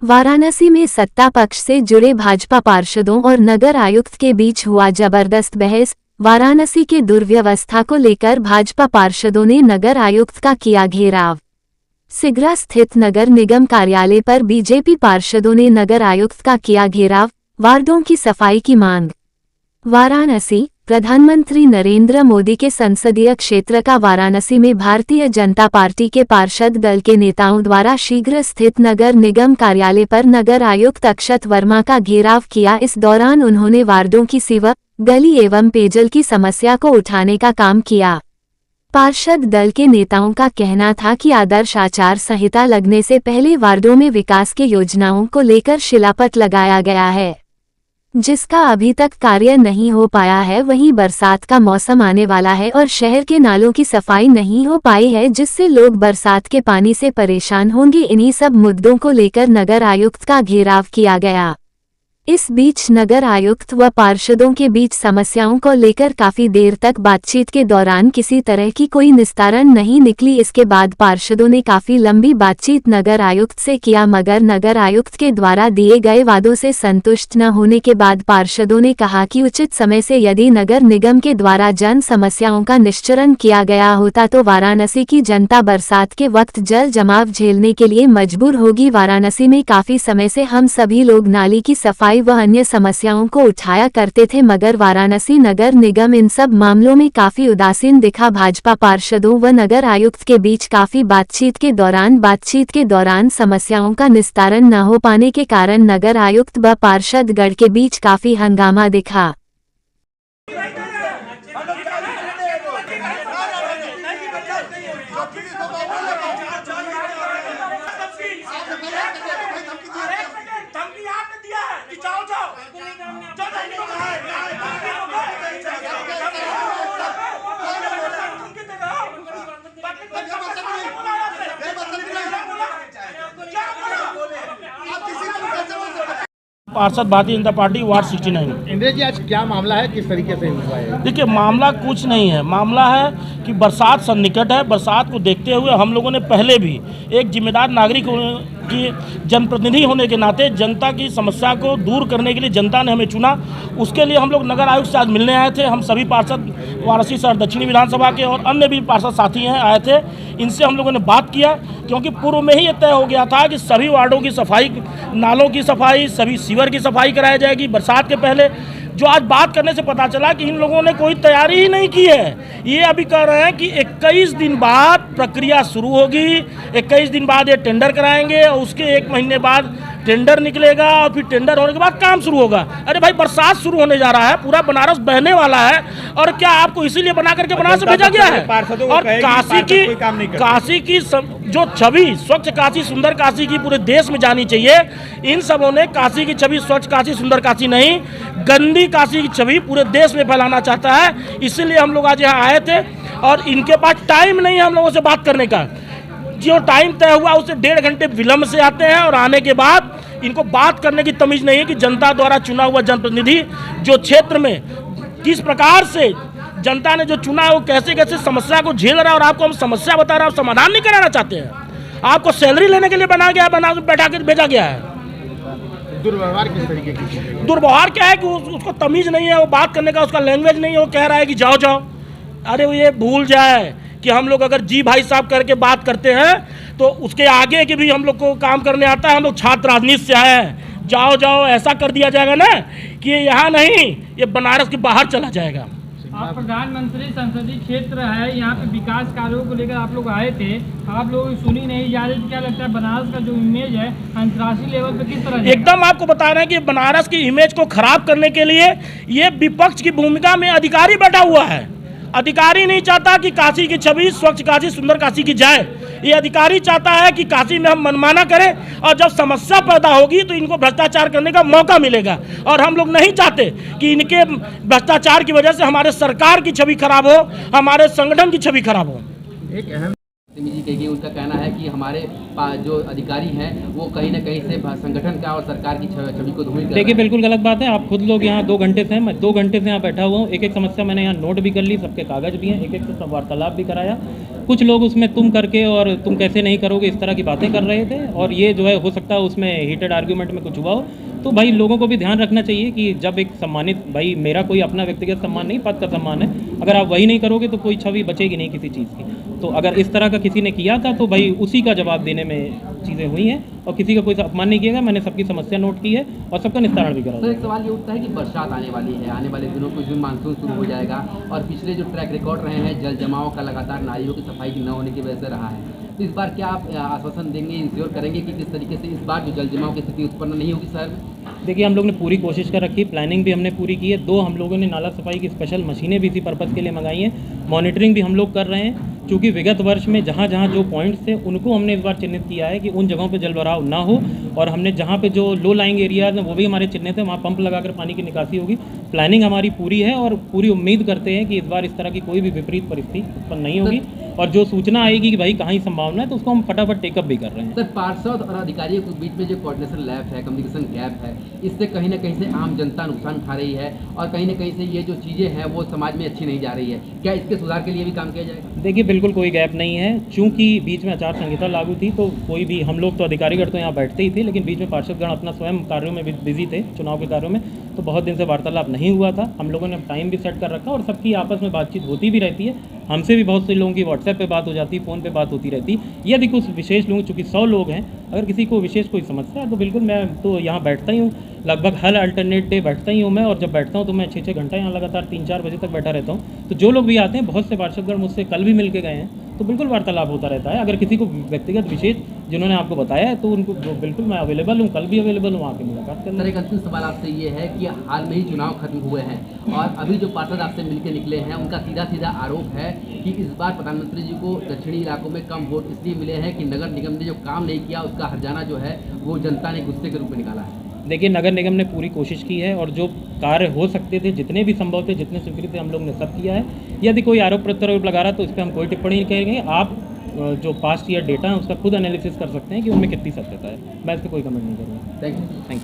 वाराणसी में सत्ता पक्ष से जुड़े भाजपा पार्षदों और नगर आयुक्त के बीच हुआ जबरदस्त बहस। वाराणसी के दुर्व्यवस्था को लेकर भाजपा पार्षदों ने नगर आयुक्त का किया घेराव। सिगरा स्थित नगर निगम कार्यालय पर बीजेपी पार्षदों ने नगर आयुक्त का किया घेराव, वार्डों की सफाई की मांग। वाराणसी, प्रधानमंत्री नरेंद्र मोदी के संसदीय क्षेत्र का वाराणसी में भारतीय जनता पार्टी के पार्षद दल के नेताओं द्वारा शीघ्र स्थित नगर निगम कार्यालय पर नगर आयुक्त अक्षत वर्मा का घेराव किया। इस दौरान उन्होंने वार्डों की सीवर, गली एवं पेयजल की समस्या को उठाने का काम किया। पार्षद दल के नेताओं का कहना था कि आदर्श आचार संहिता लगने से पहले वार्डों में विकास के योजनाओं को लेकर शिलापट लगाया गया है, जिसका अभी तक कार्य नहीं हो पाया है। वहीं बरसात का मौसम आने वाला है और शहर के नालों की सफाई नहीं हो पाई है, जिससे लोग बरसात के पानी से परेशान होंगे। इन्हीं सब मुद्दों को लेकर नगर आयुक्त का घेराव किया गया। इस बीच नगर आयुक्त व पार्षदों के बीच समस्याओं को लेकर काफी देर तक बातचीत के दौरान किसी तरह की कोई निस्तारण नहीं निकली। इसके बाद पार्षदों ने काफी लंबी बातचीत नगर आयुक्त से किया, मगर नगर आयुक्त के द्वारा दिए गए वादों से संतुष्ट न होने के बाद पार्षदों ने कहा कि उचित समय से यदि नगर निगम के द्वारा जन समस्याओं का निश्चरण किया गया होता तो वाराणसी की जनता बरसात के वक्त जल जमाव झेलने के लिए मजबूर होगी। वाराणसी में काफी समय से हम सभी लोग नाली की सफाई व अन्य समस्याओं को उठाया करते थे, मगर वाराणसी नगर निगम इन सब मामलों में काफी उदासीन दिखा। भाजपा पार्षदों व नगर आयुक्त के बीच काफी बातचीत के दौरान समस्याओं का निस्तारण न हो पाने के कारण नगर आयुक्त व पार्षद गण के बीच काफी हंगामा दिखा। पार्षद भारतीय जनता पार्टी वार्ड 69। इंद्र जी, आज क्या मामला है, किस तरीके से हुआ है? देखिए, मामला कुछ नहीं है। मामला है कि बरसात सन्निकट है। बरसात को देखते हुए हम लोगों ने पहले भी एक जिम्मेदार नागरिक की जनप्रतिनिधि होने के नाते जनता की समस्या को दूर करने के लिए जनता ने हमें चुना। उसके लिए हम लोग नगर आयुक्त से आज मिलने आए थे। हम सभी पार्षद वाराणसी शहर दक्षिणी विधानसभा के और अन्य भी पार्षद साथी हैं आए थे। इनसे हम लोगों ने बात किया, क्योंकि पूर्व में ही ये तय हो गया था कि सभी वार्डों की सफाई, नालों की सफाई, सभी सीवर की सफाई कराई जाएगी बरसात के पहले। जो आज बात करने से पता चला कि इन लोगों ने कोई तैयारी ही नहीं की है। ये अभी कह रहे हैं कि 21 दिन बाद प्रक्रिया शुरू होगी, 21 दिन बाद ये टेंडर कराएंगे और उसके 1 महीने बाद टेंडर निकलेगा और फिर टेंडर होने के बाद काम शुरू होगा। अरे भाई, बरसात शुरू होने जा रहा है, पूरा बनारस बहने वाला है, और क्या आपको इसीलिए बना करके बनारस भेजा गया है? और काशी की जो छवि, स्वच्छ काशी सुंदर काशी की पूरे देश में जानी चाहिए। इन सबों ने काशी की छवि स्वच्छ काशी सुंदर काशी नहीं, गंदी काशी की छवि पूरे देश में फैलाना चाहता है। इसीलिए हम लोग आज यहाँ आए थे और इनके पास टाइम नहीं है हम लोगों से बात करने का। जो टाइम तय हुआ उससे 1.5 घंटे विलंब से आते हैं और आने के बाद इनको बात करने की तमीज नहीं है कि जनता द्वारा चुना हुआ जनप्रतिनिधि जो क्षेत्र में किस प्रकार से जनता ने जो चुना है वो कैसे कैसे समस्या को झेल रहा है, और आपको हम समस्या बता रहे हैं, आप समाधान नहीं कराना चाहते हैं। आपको सैलरी लेने के लिए बैठा के भेजा गया है। दुर्व्यवहार किस तरीके की? दुर्व्यवहार क्या है कि उसको तमीज नहीं है, वो बात करने का उसका लैंग्वेज नहीं है। वो कह रहा है कि जाओ जाओ। अरे वो ये भूल जाए कि हम लोग अगर जी भाई साहब करके बात करते हैं तो उसके आगे के भी हम लोग को काम करने आता है। हम लोग छात्र राजनीति से आए हैं। जाओ जाओ ऐसा कर दिया जाएगा ना कि ये यहाँ नहीं, ये बनारस के बाहर चला जाएगा। आप प्रधानमंत्री संसदीय क्षेत्र है, यहाँ पे विकास कार्यों को लेकर आप लोग आए थे, आप लोग सुनी नहीं जा रही। क्या लगता है बनारस का जो इमेज है अंतर्राष्ट्रीय लेवल पे किस तरह? एकदम आपको बता रहे हैं कि बनारस की इमेज को खराब करने के लिए ये विपक्ष की भूमिका में अधिकारी बैठा हुआ है। अधिकारी नहीं चाहता कि काशी की छवि स्वच्छ काशी सुंदर काशी की जाए। ये अधिकारी चाहता है कि काशी में हम मनमाना करें, और जब समस्या पैदा होगी तो इनको भ्रष्टाचार करने का मौका मिलेगा। और हम लोग नहीं चाहते कि इनके भ्रष्टाचार की वजह से हमारे सरकार की छवि खराब हो, हमारे संगठन की छवि खराब हो। एक अहम जी कहिए, उनका कहना है कि हमारे जो अधिकारी हैं वो कहीं ना कहीं से संगठन का और सरकार की छवि को धूमिल कर रहे हैं। देखिए, बिल्कुल गलत बात है। आप खुद लोग यहाँ 2 घंटे से, मैं 2 घंटे से यहाँ बैठा हुआ हूँ। एक एक समस्या मैंने यहाँ नोट भी कर ली, सबके कागज भी हैं, एक एक से सब वार्तालाप भी कराया। कुछ लोग उसमें तुम करके और तुम कैसे नहीं करोगे इस तरह की बातें कर रहे थे, और ये जो है हो सकता है उसमें हीटेड आर्ग्यूमेंट में कुछ हुआ हो। तो भाई लोगों को भी ध्यान रखना चाहिए कि जब एक सम्मानित, भाई मेरा कोई अपना व्यक्तिगत सम्मान नहीं, पद का सम्मान है, अगर आप वही नहीं करोगे तो कोई छवि बचेगी नहीं किसी चीज़ की। तो अगर इस तरह का किसी ने किया था तो भाई उसी का जवाब देने में चीज़ें हुई हैं, और किसी का कोई अपमान नहीं किया गया। मैंने सबकी समस्या नोट की है और सबका निस्तारण भी करा। सर एक सवाल ये उठता है कि बरसात आने वाली है, आने वाले दिनों कुछ भी मानसून शुरू हो जाएगा, और पिछले जो ट्रैक रिकॉर्ड रहे हैं जल जमाव का लगातार नालियों की सफाई की न होने की वजह से रहा है, तो इस बार क्या आप आश्वासन देंगे, इंश्योर करेंगे कि किस तरीके से इस बार जो जल जमाव की स्थिति उत्पन्न नहीं होगी शहर में? देखिए हम लोग ने पूरी कोशिश कर रखी, प्लानिंग भी हमने पूरी की है। 2 हम लोगों ने नाला सफाई की स्पेशल मशीनें भी इसी पर्पज़ के लिए मंगाई हैं। मॉनिटरिंग भी हम लोग कर रहे हैं, क्योंकि विगत वर्ष में जहाँ जहाँ जो पॉइंट्स थे उनको हमने इस बार चिन्हित किया है कि उन जगहों पे जलभराव ना हो, और हमने जहाँ पे जो लो लाइंग एरियाज हैं वो भी हमारे चिन्हित है, वहाँ पंप लगाकर पानी की निकासी होगी। प्लानिंग हमारी पूरी है और पूरी उम्मीद करते हैं कि इस बार इस तरह की कोई भी विपरीत परिस्थिति उत्पन्न नहीं होगी, और जो सूचना आएगी कि भाई कहाँ ही संभावना है तो उसको हम फटाफट टेकअप भी कर रहे हैं। सर पार्षद और अधिकारियों के बीच में जो कोऑर्डिनेशन लैप है, कम्युनिकेशन गैप है, इससे कहीं ना कहीं से आम जनता नुकसान उठा रही है, और कहीं ना कहीं से ये जो चीज़ें हैं वो समाज में अच्छी नहीं जा रही है। क्या इसके सुधार के लिए भी काम किया जाएगा? देखिए बिल्कुल कोई गैप नहीं है, चूंकि बीच में आचार संहिता लागू थी तो कोई भी, हम लोग तो अधिकारीगण तो यहाँ बैठते ही थे, लेकिन बीच में पार्षदगण अपना स्वयं कार्यों में बिजी थे, चुनाव के कार्यों में, तो बहुत दिन से वार्तालाप नहीं हुआ था। हम लोगों ने टाइम भी सेट कर रखा और सबकी आपस में बातचीत होती भी रहती है। हमसे भी बहुत से लोगों की व्हाट्सएप पे बात हो जाती है, फ़ोन पे बात होती रहती है। यदि कुछ विशेष लोग, चूँकि 100 लोग हैं, अगर किसी को विशेष कोई समस्या है तो बिल्कुल मैं तो यहाँ बैठता ही हूँ, लगभग हर अल्टरनेट डे बैठता ही हूँ मैं, और जब बैठता हूँ तो मैं 6-6 घंटा यहाँ लगातार 3-4 बजे तक बैठा रहता हूँ। तो जो लोग भी आते हैं, बहुत से पार्षदगण मुझसे कल भी मिल के गए हैं, तो बिल्कुल वार्तालाप होता रहता है। अगर किसी को व्यक्तिगत विशेष जिन्होंने आपको बताया है तो उनको बिल्कुल मैं अवेलेबल हूँ, कल भी अवेलेबल हूँ, आके मुलाकात करना। सर एक अंतिम सवाल आपसे ये है कि हाल में ही चुनाव खत्म हुए हैं, और अभी जो पार्षद आपसे मिलकर निकले हैं उनका सीधा सीधा आरोप है कि इस बार प्रधानमंत्री जी को दक्षिणी इलाकों में कम वोट इसलिए मिले हैं कि नगर निगम ने जो काम नहीं किया उसका हर्जाना जो है वो जनता ने गुस्से के रूप में निकाला है। देखिए नगर निगम ने पूरी कोशिश की है, और जो कार्य हो सकते थे, जितने भी संभव थे, जितने स्वीकृत थे, हम लोग ने सब किया है। यदि कोई आरोप प्रत्यारोप लगा रहा तो इस पर हम कोई टिप्पणी नहीं करेंगे। आप जो पास्ट ईयर डेटा है उसका खुद एनालिसिस कर सकते हैं कि उनमें कितनी सत्यता है। मैं इस पर कोई कमेंट नहीं करूँगा। Thank you.